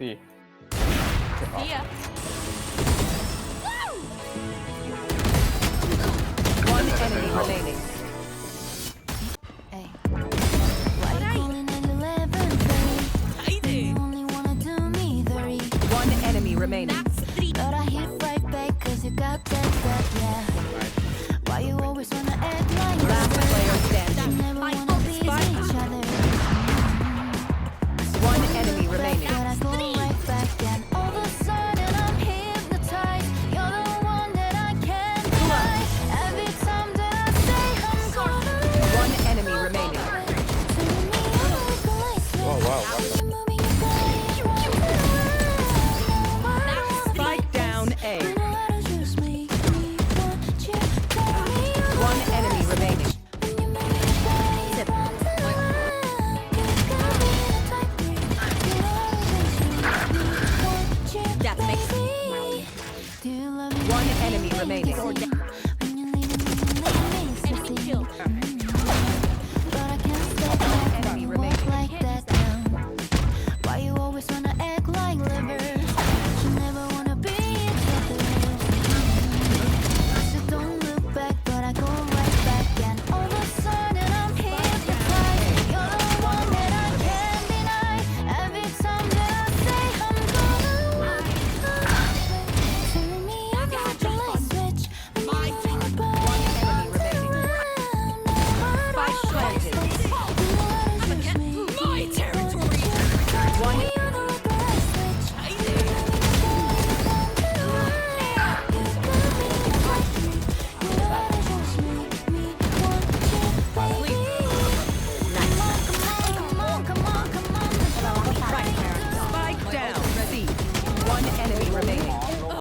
ดี See ya. One enemy remaining. Hey. Why you calling at 11:30? You only wanna do me dirty. One enemy remaining. But I hit right back 'cause you got that, yeah. Why you always wanna act like Last that? player You standing. never wanna be each other. One enemy remaining. But I go right back and all of a sudden I'm hypnotized. You're the one that I can't deny. Every time that I say I'm gonna leave. One enemy remaining. Wow, wow, wow. Spike down A. One enemy remaining. That makes One enemy remaining. Enemy killed.